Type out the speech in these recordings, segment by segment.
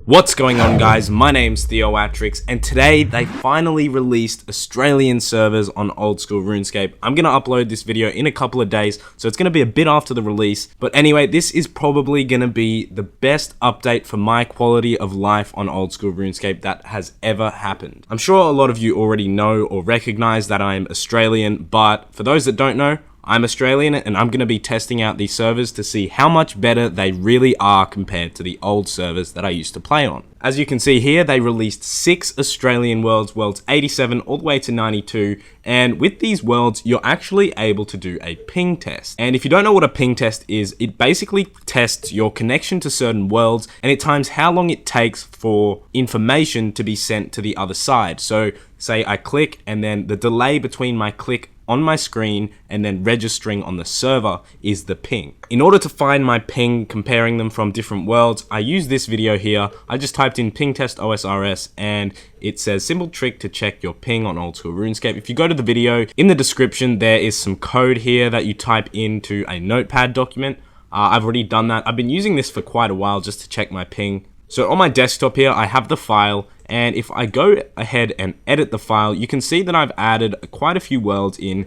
What's going on, guys? My name's Theoatrix, and today they finally released Australian servers on old school RuneScape. I'm gonna upload this video in a couple of days, so it's gonna be a bit after the release. But anyway, this is probably gonna be the best update for my quality of life on old school RuneScape that has ever happened. I'm sure a lot of you already know or recognize that I'm Australian, but for those that don't know, I'm Australian, and I'm going to be testing out these servers to see how much better they really are compared to the old servers that I used to play on. As you can see here, they released 6 Australian worlds, worlds 87 all the way to 92, and with these worlds, you're actually able to do a ping test. And if you don't know what a ping test is, it basically tests your connection to certain worlds, and it times how long it takes for information to be sent to the other side. So, say I click, and then the delay between my click on my screen and then registering on the server is the ping. In order to find my ping, comparing them from different worlds, I use this video here. I just typed in ping test OSRS and it says simple trick to check your ping on old school RuneScape. If you go to the video, in the description there is some code here that you type into a notepad document. I've already done that. I've been using this for quite a while just to check my ping. So on my desktop here, I have the file, and if I go ahead and edit the file, you can see that I've added quite a few worlds in.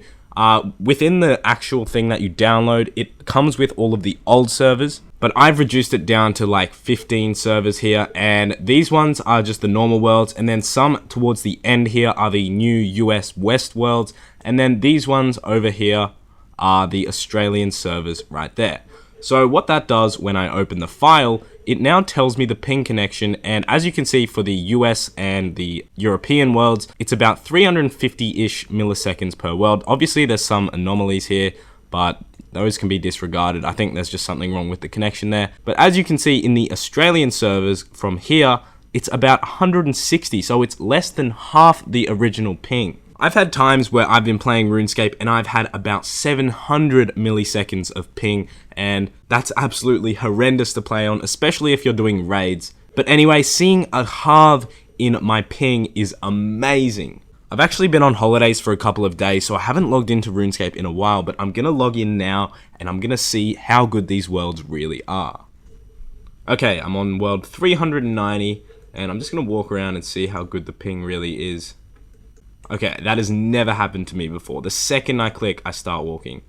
Within the actual thing that you download, it comes with all of the old servers, but I've reduced it down to like 15 servers here, and these ones are just the normal worlds, and then some towards the end here are the new US West worlds, and then these ones over here are the Australian servers right there. So what that does when I open the file, it now tells me the ping connection, and as you can see for the US and the European worlds, it's about 350-ish milliseconds per world. Obviously there's some anomalies here, but those can be disregarded. I think there's just something wrong with the connection there. But as you can see in the Australian servers from here, it's about 160, so it's less than half the original ping. I've had times where I've been playing RuneScape and I've had about 700 milliseconds of ping, and that's absolutely horrendous to play on, especially if you're doing raids. But anyway, seeing a halve in my ping is amazing. I've actually been on holidays for a couple of days, so I haven't logged into RuneScape in a while, but I'm gonna log in now and I'm gonna see how good these worlds really are. Okay, I'm on world 390 and I'm just gonna walk around and see how good the ping really is. Okay, that has never happened to me before. The second I click, I start walking.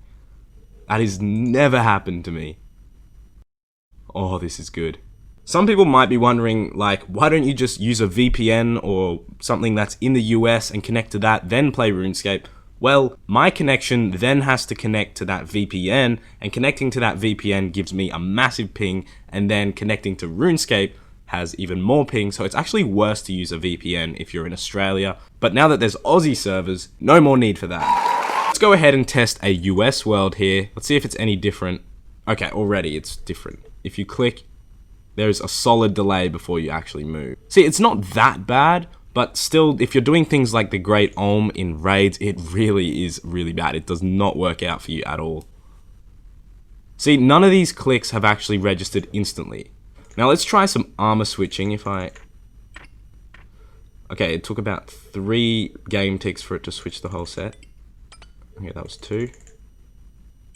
That has never happened to me. Oh, this is good. Some people might be wondering, like, why don't you just use a VPN or something that's in the US and connect to that, then play RuneScape? Well, my connection then has to connect to that VPN, and connecting to that VPN gives me a massive ping, and then connecting to RuneScape has even more ping, so it's actually worse to use a VPN if you're in Australia. But now that there's Aussie servers, no more need for that. Let's go ahead and test a US world here. Let's see if it's any different. Okay, already it's different. If you click, there's a solid delay before you actually move. See, it's not that bad, but still, if you're doing things like the Great Olm in raids, it really is really bad. It does not work out for you at all. See, none of these clicks have actually registered instantly. Now let's try some armor switching. Okay, it took about 3 game ticks for it to switch the whole set. Okay, that was 2.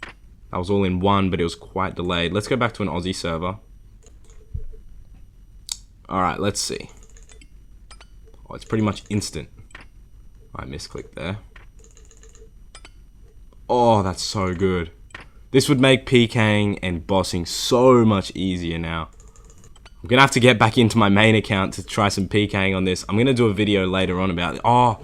That was all in 1, but it was quite delayed. Let's go back to an Aussie server. Alright, let's see. Oh, it's pretty much instant. I misclicked there. Oh, that's so good. This would make PKing and bossing so much easier now. I'm gonna have to get back into my main account to try some PKing on this. I'm gonna do a video later on about it. Oh,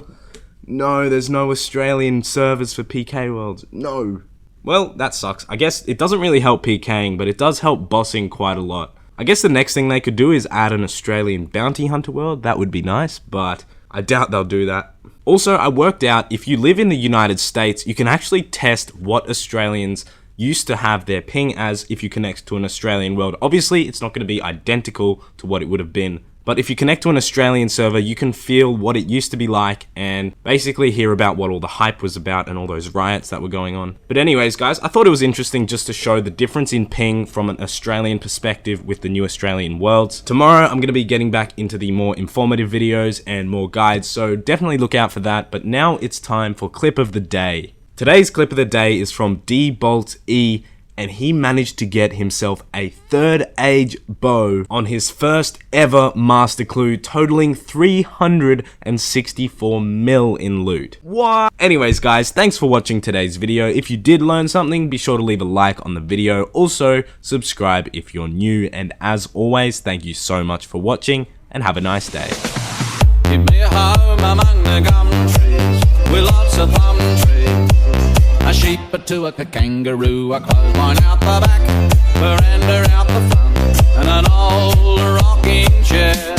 no, there's no Australian servers for PK worlds. No. Well, that sucks. I guess it doesn't really help PKing, but it does help bossing quite a lot. I guess the next thing they could do is add an Australian bounty hunter world. That would be nice, but I doubt they'll do that. Also, I worked out if you live in the United States, you can actually test what Australians used to have their ping as if you connect to an Australian world. Obviously, it's not going to be identical to what it would have been, but if you connect to an Australian server, you can feel what it used to be like and basically hear about what all the hype was about and all those riots that were going on. But anyways, guys, I thought it was interesting just to show the difference in ping from an Australian perspective with the new Australian worlds. Tomorrow, I'm going to be getting back into the more informative videos and more guides, so definitely look out for that. But now it's time for clip of the day. Today's clip of the day is from DboltsE, and he managed to get himself a third age bow on his first ever master clue, totaling 364 mil in loot. What? Anyways guys, thanks for watching today's video. If you did learn something, be sure to leave a like on the video. Also, subscribe if you're new, and as always, thank you so much for watching, and have a nice day. Keep me home among the gum trees with lots of plum trees. A sheep, a two, a kangaroo, a clothesline out the back, veranda out the front, and an old rocking chair.